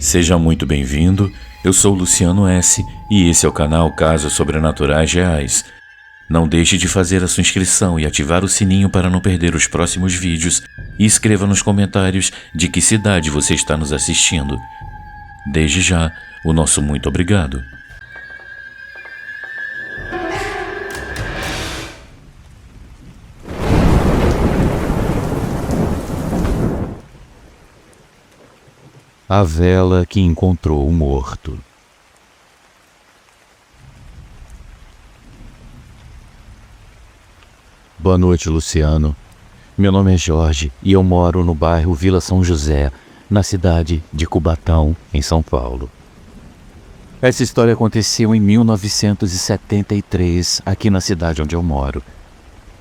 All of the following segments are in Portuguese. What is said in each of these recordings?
Seja muito bem-vindo, eu sou Luciano S. e esse é o canal Casos Sobrenaturais Reais. Não deixe de fazer a sua inscrição e ativar o sininho para não perder os próximos vídeos e escreva nos comentários de que cidade você está nos assistindo. Desde já, o nosso muito obrigado. A vela que encontrou o morto. Boa noite, Luciano. Meu nome é Jorge e eu moro no bairro Vila São José, na cidade de Cubatão, em São Paulo. Essa história aconteceu em 1973, aqui na cidade onde eu moro.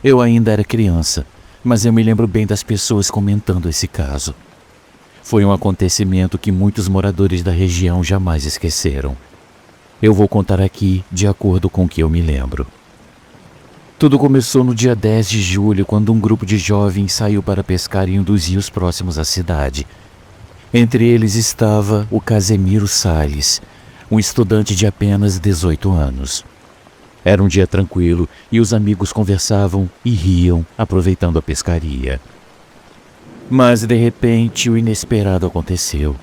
Eu ainda era criança, mas eu me lembro bem das pessoas comentando esse caso. Foi um acontecimento que muitos moradores da região jamais esqueceram. Eu vou contar aqui de acordo com o que eu me lembro. Tudo começou no dia 10 de julho, quando um grupo de jovens saiu para pescar em um dos rios próximos à cidade. Entre eles estava o Casemiro Salles, um estudante de apenas 18 anos. Era um dia tranquilo e os amigos conversavam e riam, aproveitando a pescaria. Mas, de repente, o inesperado aconteceu.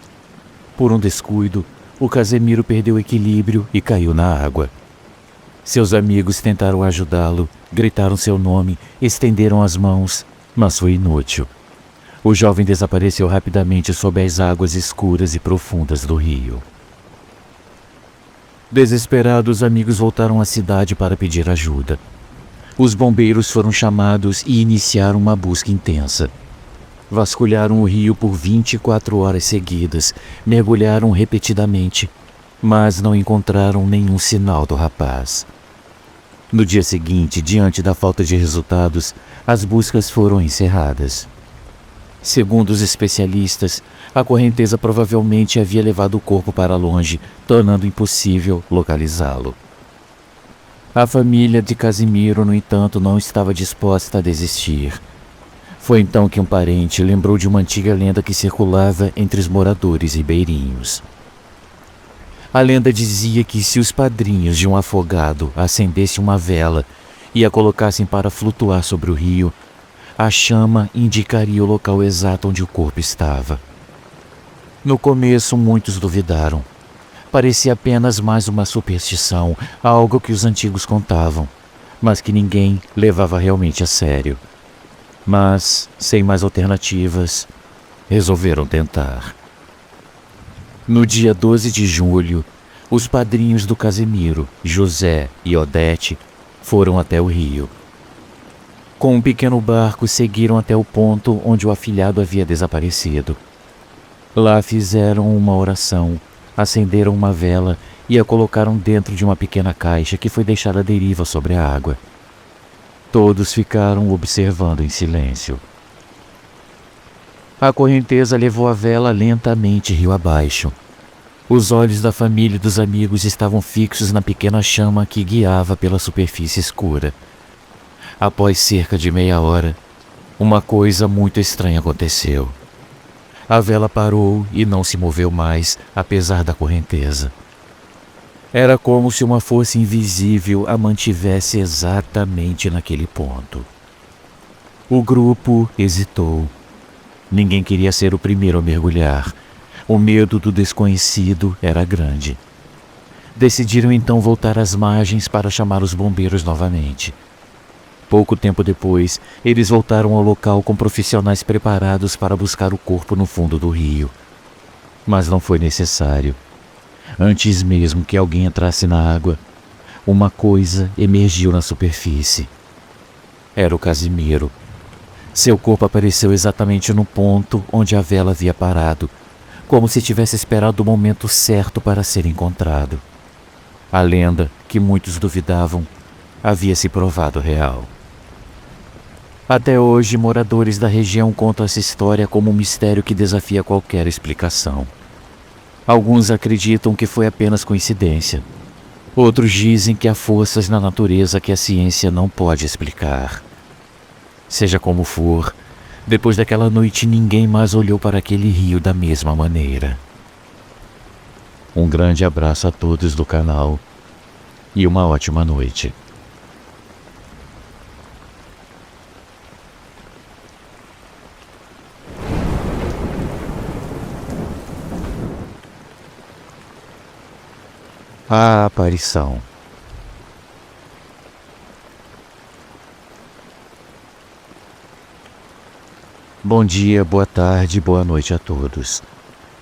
Por um descuido, o Casemiro perdeu o equilíbrio e caiu na água. Seus amigos tentaram ajudá-lo, gritaram seu nome, estenderam as mãos, mas foi inútil. O jovem desapareceu rapidamente sob as águas escuras e profundas do rio. Desesperados, os amigos voltaram à cidade para pedir ajuda. Os bombeiros foram chamados e iniciaram uma busca intensa. Vasculharam o rio por 24 horas seguidas, mergulharam repetidamente, mas não encontraram nenhum sinal do rapaz. No dia seguinte, diante da falta de resultados, as buscas foram encerradas. Segundo os especialistas, a correnteza provavelmente havia levado o corpo para longe, tornando impossível localizá-lo. A família de Casemiro, no entanto, não estava disposta a desistir. Foi então que um parente lembrou de uma antiga lenda que circulava entre os moradores ribeirinhos. A lenda dizia que se os padrinhos de um afogado acendessem uma vela e a colocassem para flutuar sobre o rio, a chama indicaria o local exato onde o corpo estava. No começo, muitos duvidaram. Parecia apenas mais uma superstição, algo que os antigos contavam, mas que ninguém levava realmente a sério. Mas, sem mais alternativas, resolveram tentar. No dia 12 de julho, os padrinhos do Casemiro, José e Odete, foram até o rio. Com um pequeno barco, seguiram até o ponto onde o afilhado havia desaparecido. Lá fizeram uma oração, acenderam uma vela e a colocaram dentro de uma pequena caixa que foi deixada à deriva sobre a água. Todos ficaram observando em silêncio. A correnteza levou a vela lentamente rio abaixo. Os olhos da família e dos amigos estavam fixos na pequena chama que guiava pela superfície escura. Após cerca de meia hora, uma coisa muito estranha aconteceu. A vela parou e não se moveu mais, apesar da correnteza. Era como se uma força invisível a mantivesse exatamente naquele ponto. O grupo hesitou. Ninguém queria ser o primeiro a mergulhar. O medo do desconhecido era grande. Decidiram então voltar às margens para chamar os bombeiros novamente. Pouco tempo depois, eles voltaram ao local com profissionais preparados para buscar o corpo no fundo do rio. Mas não foi necessário. Antes mesmo que alguém entrasse na água, uma coisa emergiu na superfície. Era o Casemiro. Seu corpo apareceu exatamente no ponto onde a vela havia parado, como se tivesse esperado o momento certo para ser encontrado. A lenda, que muitos duvidavam, havia se provado real. Até hoje, moradores da região contam essa história como um mistério que desafia qualquer explicação. Alguns acreditam que foi apenas coincidência. Outros dizem que há forças na natureza que a ciência não pode explicar. Seja como for, depois daquela noite ninguém mais olhou para aquele rio da mesma maneira. Um grande abraço a todos do canal e uma ótima noite. A aparição. Bom dia, boa tarde, boa noite a todos.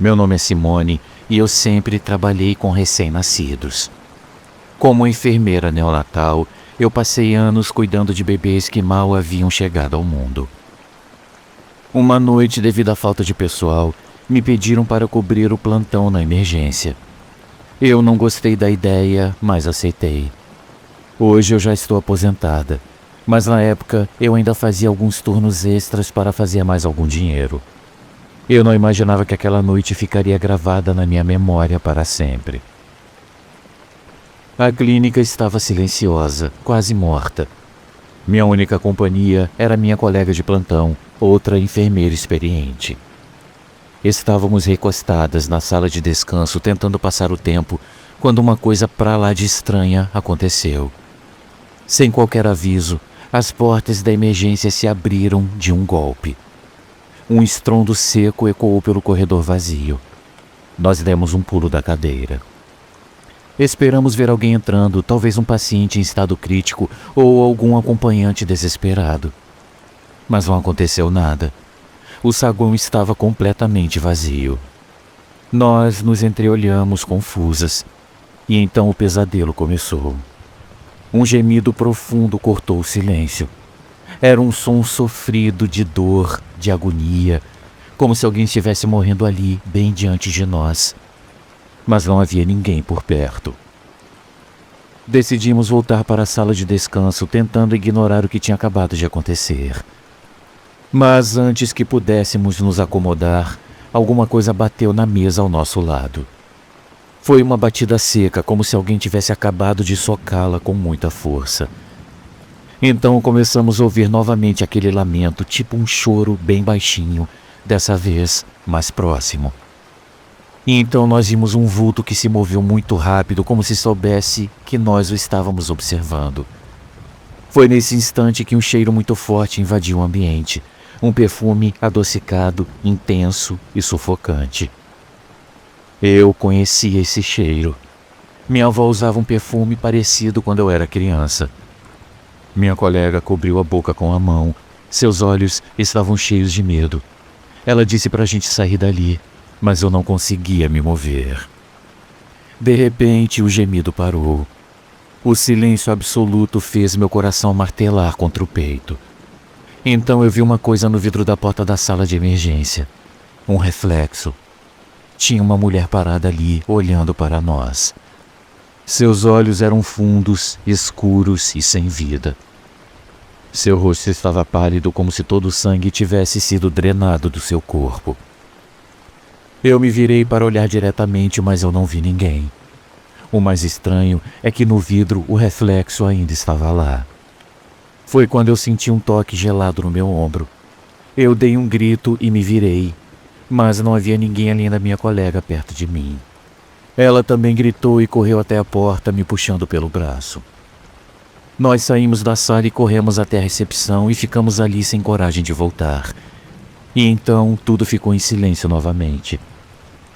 Meu nome é Simone e eu sempre trabalhei com recém-nascidos. Como enfermeira neonatal, eu passei anos cuidando de bebês que mal haviam chegado ao mundo. Uma noite, devido à falta de pessoal, me pediram para cobrir o plantão na emergência. Eu não gostei da ideia, mas aceitei. Hoje eu já estou aposentada, mas na época eu ainda fazia alguns turnos extras para fazer mais algum dinheiro. Eu não imaginava que aquela noite ficaria gravada na minha memória para sempre. A clínica estava silenciosa, quase morta. Minha única companhia era minha colega de plantão, outra enfermeira experiente. Estávamos recostadas na sala de descanso tentando passar o tempo quando uma coisa pra lá de estranha aconteceu. Sem qualquer aviso, as portas da emergência se abriram de um golpe. Um estrondo seco ecoou pelo corredor vazio. Nós demos um pulo da cadeira. Esperamos ver alguém entrando, talvez um paciente em estado crítico ou algum acompanhante desesperado. Mas não aconteceu nada. O saguão estava completamente vazio. Nós nos entreolhamos confusas, e então o pesadelo começou. Um gemido profundo cortou o silêncio. Era um som sofrido de dor, de agonia, como se alguém estivesse morrendo ali, bem diante de nós. Mas não havia ninguém por perto. Decidimos voltar para a sala de descanso, tentando ignorar o que tinha acabado de acontecer. Mas antes que pudéssemos nos acomodar, alguma coisa bateu na mesa ao nosso lado. Foi uma batida seca, como se alguém tivesse acabado de socá-la com muita força. Então começamos a ouvir novamente aquele lamento, tipo um choro bem baixinho, dessa vez mais próximo. E então nós vimos um vulto que se moveu muito rápido, como se soubesse que nós o estávamos observando. Foi nesse instante que um cheiro muito forte invadiu o ambiente, um perfume adocicado, intenso e sufocante. Eu conhecia esse cheiro. Minha avó usava um perfume parecido quando eu era criança. Minha colega cobriu a boca com a mão. Seus olhos estavam cheios de medo. Ela disse para a gente sair dali, mas eu não conseguia me mover. De repente, o gemido parou. O silêncio absoluto fez meu coração martelar contra o peito. Então eu vi uma coisa no vidro da porta da sala de emergência. Um reflexo. Tinha uma mulher parada ali, olhando para nós. Seus olhos eram fundos, escuros e sem vida. Seu rosto estava pálido, como se todo o sangue tivesse sido drenado do seu corpo. Eu me virei para olhar diretamente, mas eu não vi ninguém. O mais estranho é que no vidro o reflexo ainda estava lá. Foi quando eu senti um toque gelado no meu ombro. Eu dei um grito e me virei, mas não havia ninguém além da minha colega perto de mim. Ela também gritou e correu até a porta, me puxando pelo braço. Nós saímos da sala e corremos até a recepção e ficamos ali sem coragem de voltar. E então tudo ficou em silêncio novamente.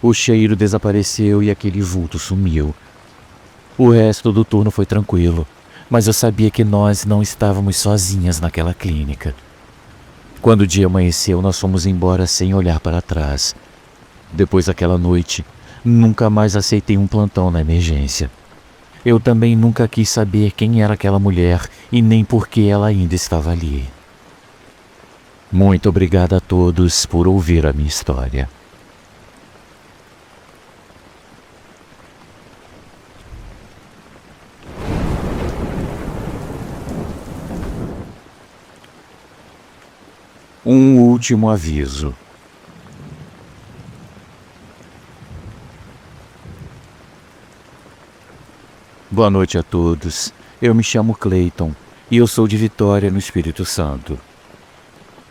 O cheiro desapareceu e aquele vulto sumiu. O resto do turno foi tranquilo, mas eu sabia que nós não estávamos sozinhas naquela clínica. Quando o dia amanheceu, nós fomos embora sem olhar para trás. Depois daquela noite, nunca mais aceitei um plantão na emergência. Eu também nunca quis saber quem era aquela mulher e nem por que ela ainda estava ali. Muito obrigado a todos por ouvir a minha história. Um último aviso. Boa noite a todos. Eu me chamo Clayton e eu sou de Vitória, no Espírito Santo.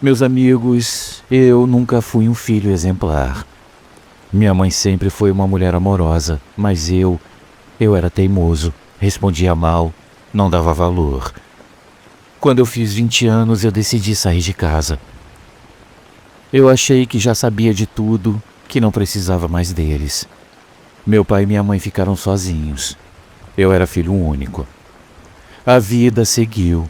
Meus amigos, eu nunca fui um filho exemplar. Minha mãe sempre foi uma mulher amorosa, mas eu era teimoso, respondia mal, não dava valor. Quando eu fiz 20 anos, eu decidi sair de casa. Eu achei que já sabia de tudo, que não precisava mais deles. Meu pai e minha mãe ficaram sozinhos. Eu era filho único. A vida seguiu.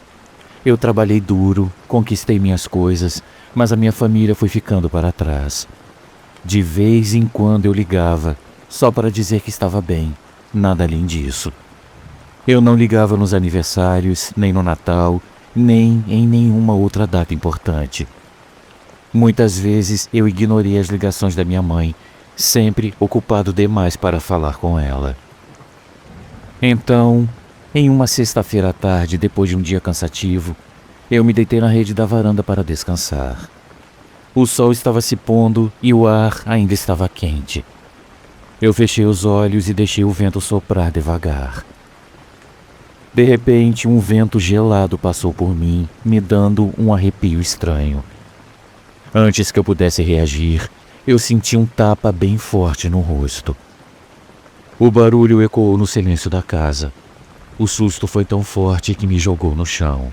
Eu trabalhei duro, conquistei minhas coisas, mas a minha família foi ficando para trás. De vez em quando eu ligava, só para dizer que estava bem, nada além disso. Eu não ligava nos aniversários, nem no Natal, nem em nenhuma outra data importante. Muitas vezes eu ignorei as ligações da minha mãe, sempre ocupado demais para falar com ela. Então, em uma sexta-feira à tarde, depois de um dia cansativo, eu me deitei na rede da varanda para descansar. O sol estava se pondo e o ar ainda estava quente. Eu fechei os olhos e deixei o vento soprar devagar. De repente, um vento gelado passou por mim, me dando um arrepio estranho. Antes que eu pudesse reagir, eu senti um tapa bem forte no rosto. O barulho ecoou no silêncio da casa. O susto foi tão forte que me jogou no chão.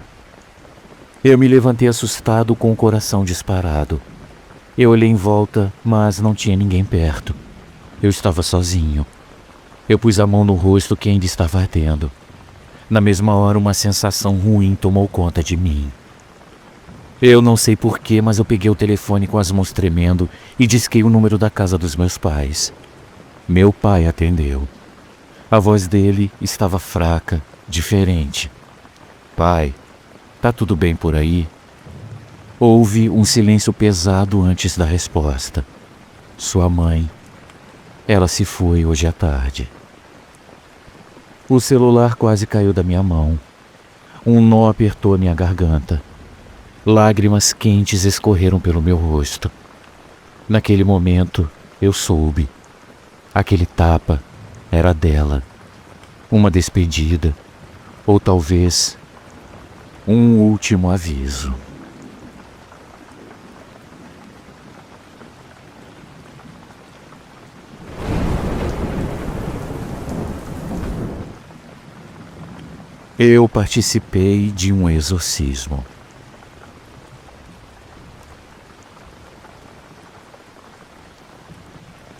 Eu me levantei assustado com o coração disparado. Eu olhei em volta, mas não tinha ninguém perto. Eu estava sozinho. Eu pus a mão no rosto que ainda estava ardendo. Na mesma hora, uma sensação ruim tomou conta de mim. Eu não sei porquê, mas eu peguei o telefone com as mãos tremendo e disquei o número da casa dos meus pais. Meu pai atendeu. A voz dele estava fraca, diferente. Pai, tá tudo bem por aí? Houve um silêncio pesado antes da resposta. Sua mãe, ela se foi hoje à tarde. O celular quase caiu da minha mão. Um nó apertou a minha garganta. Lágrimas quentes escorreram pelo meu rosto. Naquele momento, eu soube. Aquele tapa era dela. Uma despedida, ou talvez um último aviso. Eu participei de um exorcismo.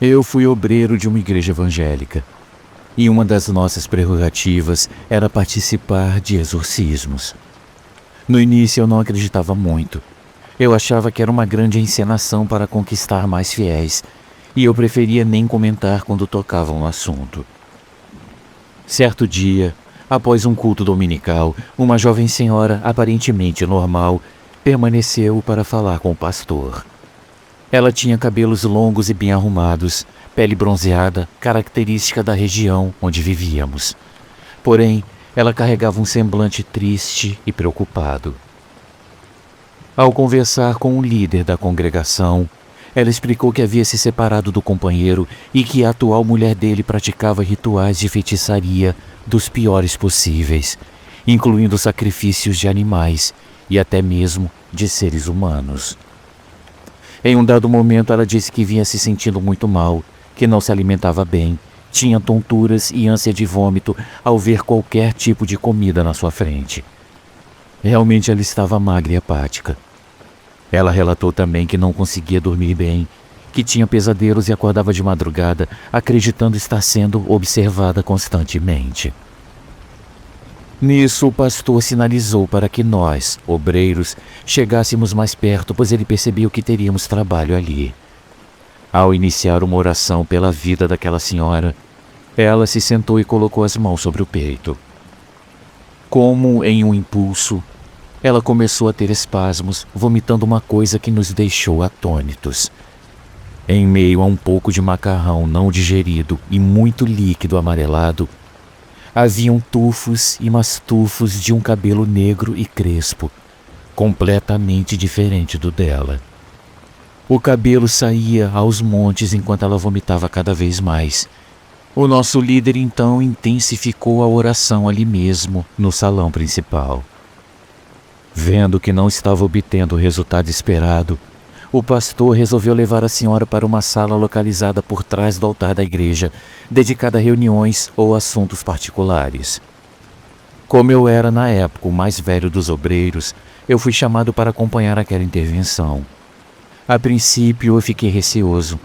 Eu fui obreiro de uma igreja evangélica, e uma das nossas prerrogativas era participar de exorcismos. No início eu não acreditava muito. Eu achava que era uma grande encenação para conquistar mais fiéis, e eu preferia nem comentar quando tocavam no assunto. Certo dia, após um culto dominical, uma jovem senhora aparentemente normal permaneceu para falar com o pastor. Ela tinha cabelos longos e bem arrumados, pele bronzeada, característica da região onde vivíamos. Porém, ela carregava um semblante triste e preocupado. Ao conversar com o líder da congregação, ela explicou que havia se separado do companheiro e que a atual mulher dele praticava rituais de feitiçaria dos piores possíveis, incluindo sacrifícios de animais e até mesmo de seres humanos. Em um dado momento, ela disse que vinha se sentindo muito mal, que não se alimentava bem, tinha tonturas e ânsia de vômito ao ver qualquer tipo de comida na sua frente. Realmente ela estava magra e apática. Ela relatou também que não conseguia dormir bem, que tinha pesadelos e acordava de madrugada, acreditando estar sendo observada constantemente. Nisso, o pastor sinalizou para que nós, obreiros, chegássemos mais perto, pois ele percebeu que teríamos trabalho ali. Ao iniciar uma oração pela vida daquela senhora, ela se sentou e colocou as mãos sobre o peito. Como em um impulso, ela começou a ter espasmos, vomitando uma coisa que nos deixou atônitos. Em meio a um pouco de macarrão não digerido e muito líquido amarelado, haviam tufos e mais tufos de um cabelo negro e crespo, completamente diferente do dela. O cabelo saía aos montes enquanto ela vomitava cada vez mais. O nosso líder então intensificou a oração ali mesmo, no salão principal. Vendo que não estava obtendo o resultado esperado, o pastor resolveu levar a senhora para uma sala localizada por trás do altar da igreja, dedicada a reuniões ou assuntos particulares. Como eu era, na época, o mais velho dos obreiros, eu fui chamado para acompanhar aquela intervenção. A princípio eu fiquei receoso,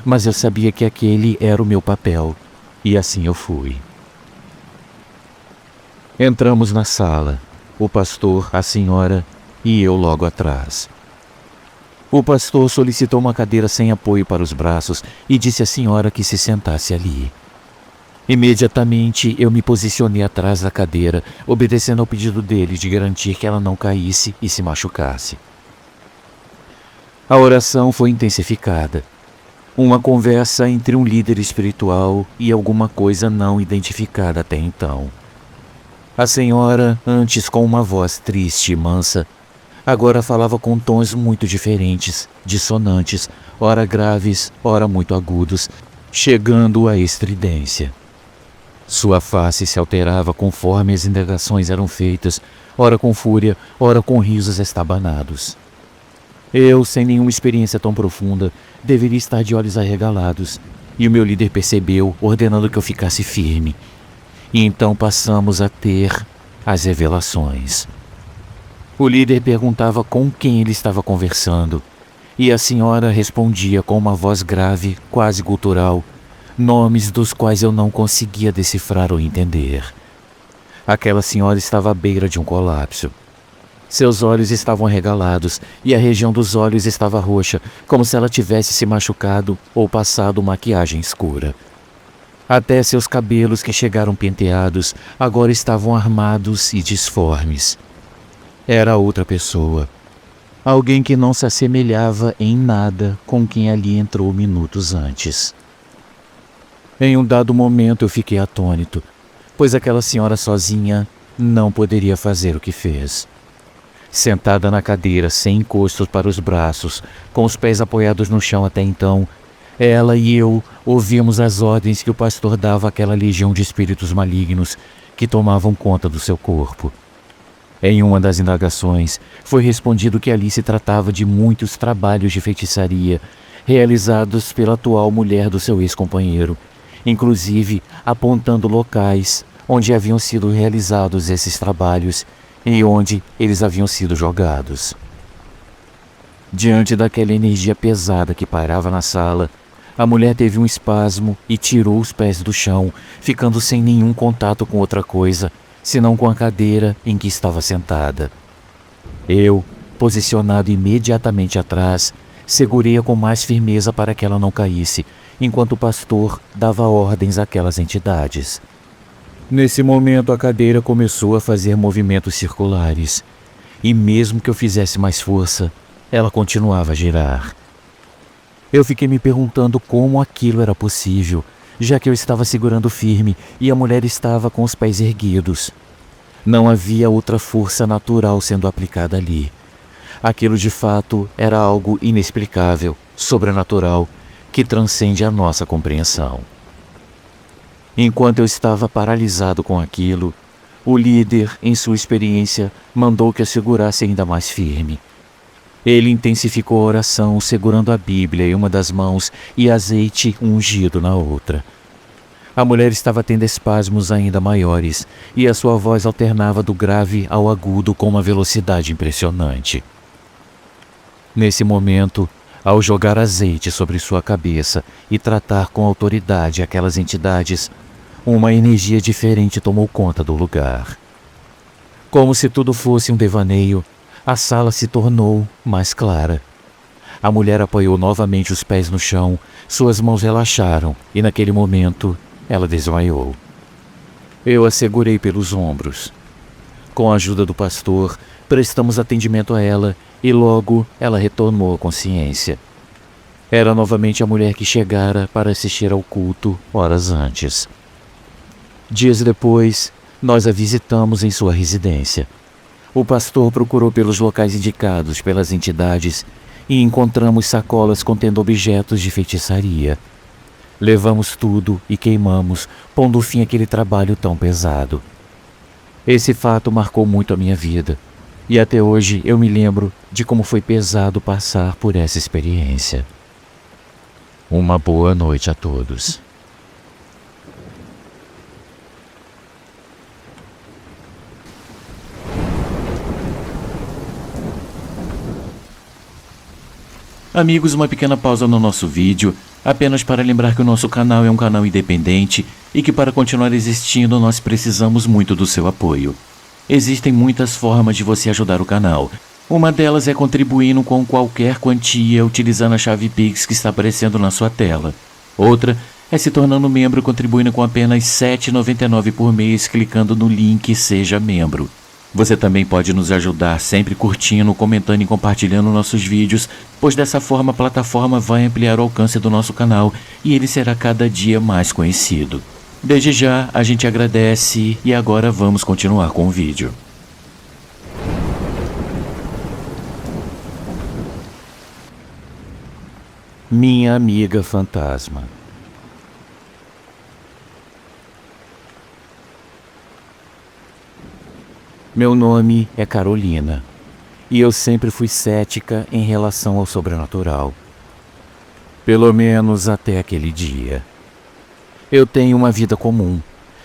mas eu sabia que aquele era o meu papel, e assim eu fui. Entramos na sala, o pastor, a senhora e eu logo atrás. O pastor solicitou uma cadeira sem apoio para os braços e disse à senhora que se sentasse ali. Imediatamente eu me posicionei atrás da cadeira, obedecendo ao pedido dele de garantir que ela não caísse e se machucasse. A oração foi intensificada. Uma conversa entre um líder espiritual e alguma coisa não identificada até então. A senhora, antes com uma voz triste e mansa, agora falava com tons muito diferentes, dissonantes, ora graves, ora muito agudos, chegando à estridência. Sua face se alterava conforme as indagações eram feitas, ora com fúria, ora com risos estabanados. Eu, sem nenhuma experiência tão profunda, deveria estar de olhos arregalados, e o meu líder percebeu, ordenando que eu ficasse firme. E então passamos a ter as revelações. O líder perguntava com quem ele estava conversando, e a senhora respondia com uma voz grave, quase gutural, nomes dos quais eu não conseguia decifrar ou entender. Aquela senhora estava à beira de um colapso. Seus olhos estavam arregalados e a região dos olhos estava roxa, como se ela tivesse se machucado ou passado maquiagem escura. Até seus cabelos, que chegaram penteados, agora estavam armados e disformes. Era outra pessoa. Alguém que não se assemelhava em nada com quem ali entrou minutos antes. Em um dado momento eu fiquei atônito, pois aquela senhora sozinha não poderia fazer o que fez. Sentada na cadeira, sem encostos para os braços, com os pés apoiados no chão até então, ela e eu ouvimos as ordens que o pastor dava àquela legião de espíritos malignos que tomavam conta do seu corpo. Em uma das indagações, foi respondido que ali se tratava de muitos trabalhos de feitiçaria realizados pela atual mulher do seu ex-companheiro, inclusive apontando locais onde haviam sido realizados esses trabalhos e onde eles haviam sido jogados. Diante daquela energia pesada que pairava na sala, a mulher teve um espasmo e tirou os pés do chão, ficando sem nenhum contato com outra coisa, senão com a cadeira em que estava sentada. Eu, posicionado imediatamente atrás, segurei-a com mais firmeza para que ela não caísse, enquanto o pastor dava ordens àquelas entidades. Nesse momento, a cadeira começou a fazer movimentos circulares, e mesmo que eu fizesse mais força, ela continuava a girar. Eu fiquei me perguntando como aquilo era possível, já que eu estava segurando firme e a mulher estava com os pés erguidos. Não havia outra força natural sendo aplicada ali. Aquilo de fato era algo inexplicável, sobrenatural, que transcende a nossa compreensão. Enquanto eu estava paralisado com aquilo, o líder, em sua experiência, mandou que eu segurasse ainda mais firme. Ele intensificou a oração, segurando a Bíblia em uma das mãos e azeite ungido na outra. A mulher estava tendo espasmos ainda maiores, e a sua voz alternava do grave ao agudo com uma velocidade impressionante. Nesse momento, ao jogar azeite sobre sua cabeça e tratar com autoridade aquelas entidades, uma energia diferente tomou conta do lugar. Como se tudo fosse um devaneio, a sala se tornou mais clara. A mulher apoiou novamente os pés no chão, suas mãos relaxaram e naquele momento ela desmaiou. Eu a segurei pelos ombros. Com a ajuda do pastor, prestamos atendimento a ela e logo ela retornou à consciência. Era novamente a mulher que chegara para assistir ao culto horas antes. Dias depois, nós a visitamos em sua residência. O pastor procurou pelos locais indicados pelas entidades e encontramos sacolas contendo objetos de feitiçaria. Levamos tudo e queimamos, pondo fim àquele trabalho tão pesado. Esse fato marcou muito a minha vida. E até hoje eu me lembro de como foi pesado passar por essa experiência. Uma boa noite a todos. Amigos, uma pequena pausa no nosso vídeo, apenas para lembrar que o nosso canal é um canal independente e que para continuar existindo nós precisamos muito do seu apoio. Existem muitas formas de você ajudar o canal. Uma delas é contribuindo com qualquer quantia utilizando a chave Pix que está aparecendo na sua tela. Outra é se tornando membro contribuindo com apenas R$ 7,99 por mês clicando no link Seja Membro. Você também pode nos ajudar sempre curtindo, comentando e compartilhando nossos vídeos, pois dessa forma a plataforma vai ampliar o alcance do nosso canal e ele será cada dia mais conhecido. Desde já, a gente agradece e agora vamos continuar com o vídeo. Minha amiga fantasma. Meu nome é Carolina, e eu sempre fui cética em relação ao sobrenatural. Pelo menos até aquele dia. Eu tenho uma vida comum.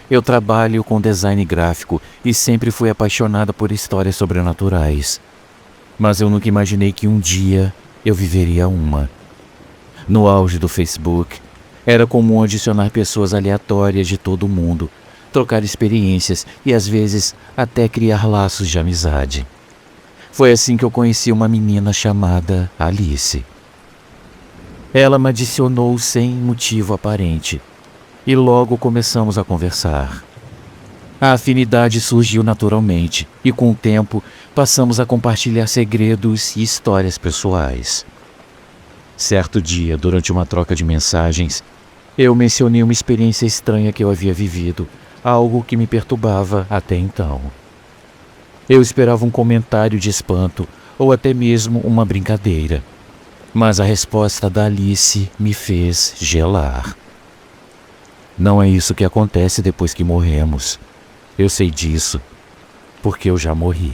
Eu trabalho com design gráfico e sempre fui apaixonada por histórias sobrenaturais. Mas eu nunca imaginei que um dia eu viveria uma. No auge do Facebook, era comum adicionar pessoas aleatórias de todo o mundo, trocar experiências e às vezes até criar laços de amizade. Foi assim que eu conheci uma menina chamada Alice. Ela me adicionou sem motivo aparente e logo começamos a conversar. A afinidade surgiu naturalmente e com o tempo passamos a compartilhar segredos e histórias pessoais. Certo dia, durante uma troca de mensagens, eu mencionei uma experiência estranha que eu havia vivido, algo que me perturbava até então. Eu esperava um comentário de espanto ou até mesmo uma brincadeira, mas a resposta da Alice me fez gelar. Não é isso que acontece depois que morremos. Eu sei disso, porque eu já morri.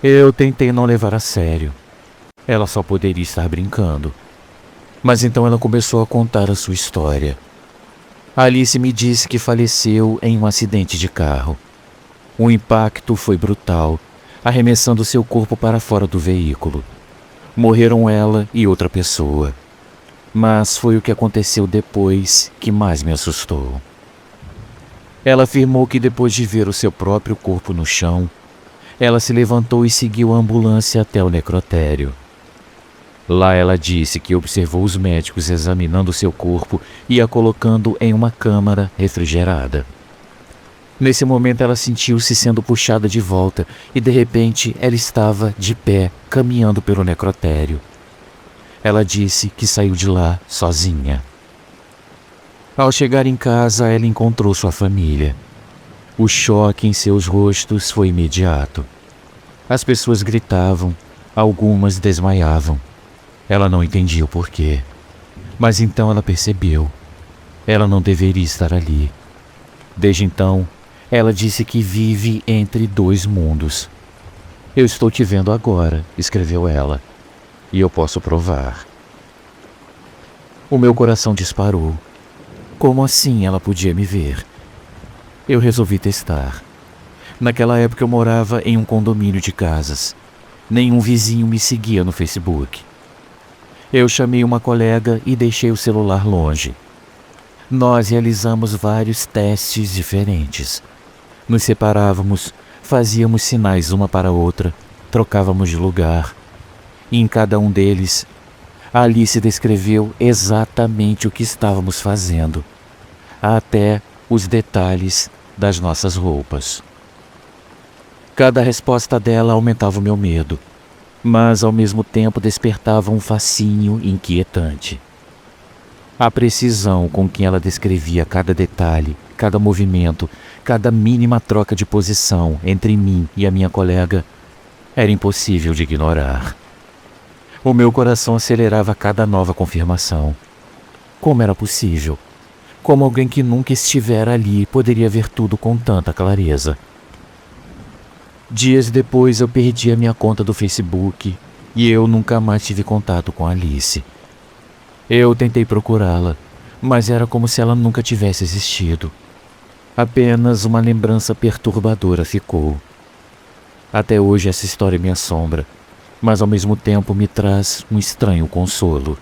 Eu tentei não levar a sério. Ela só poderia estar brincando. Mas então ela começou a contar a sua história. Alice me disse que faleceu em um acidente de carro. O impacto foi brutal, arremessando seu corpo para fora do veículo. Morreram ela e outra pessoa. Mas foi o que aconteceu depois que mais me assustou. Ela afirmou que depois de ver o seu próprio corpo no chão, ela se levantou e seguiu a ambulância até o necrotério. Lá ela disse que observou os médicos examinando seu corpo e a colocando em uma câmara refrigerada. Nesse momento ela sentiu-se sendo puxada de volta e de repente ela estava de pé, caminhando pelo necrotério. Ela disse que saiu de lá sozinha. Ao chegar em casa, ela encontrou sua família. O choque em seus rostos foi imediato. As pessoas gritavam, algumas desmaiavam. Ela não entendia o porquê. Mas então ela percebeu. Ela não deveria estar ali. Desde então, ela disse que vive entre dois mundos. Eu estou te vendo agora, escreveu ela. E eu posso provar. O meu coração disparou. Como assim ela podia me ver? Eu resolvi testar. Naquela época eu morava em um condomínio de casas. Nenhum vizinho me seguia no Facebook. Eu chamei uma colega e deixei o celular longe. Nós realizamos vários testes diferentes. Nos separávamos, fazíamos sinais uma para a outra, trocávamos de lugar. E em cada um deles, Alice descreveu exatamente o que estávamos fazendo, até os detalhes das nossas roupas. Cada resposta dela aumentava o meu medo, mas ao mesmo tempo despertava um fascínio inquietante. A precisão com que ela descrevia cada detalhe, cada movimento, cada mínima troca de posição entre mim e a minha colega era impossível de ignorar. O meu coração acelerava a cada nova confirmação. Como era possível? Como alguém que nunca estivera ali poderia ver tudo com tanta clareza? Dias depois eu perdi a minha conta do Facebook e eu nunca mais tive contato com Alice. Eu tentei procurá-la, mas era como se ela nunca tivesse existido. Apenas uma lembrança perturbadora ficou. Até hoje essa história me assombra, mas ao mesmo tempo me traz um estranho consolo.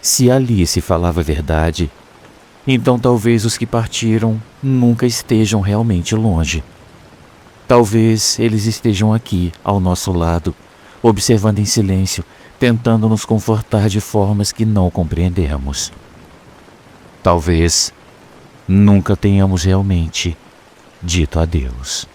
Se Alice falava a verdade, então talvez os que partiram nunca estejam realmente longe. Talvez eles estejam aqui, ao nosso lado, observando em silêncio, tentando nos confortar de formas que não compreendemos. Talvez nunca tenhamos realmente dito adeus.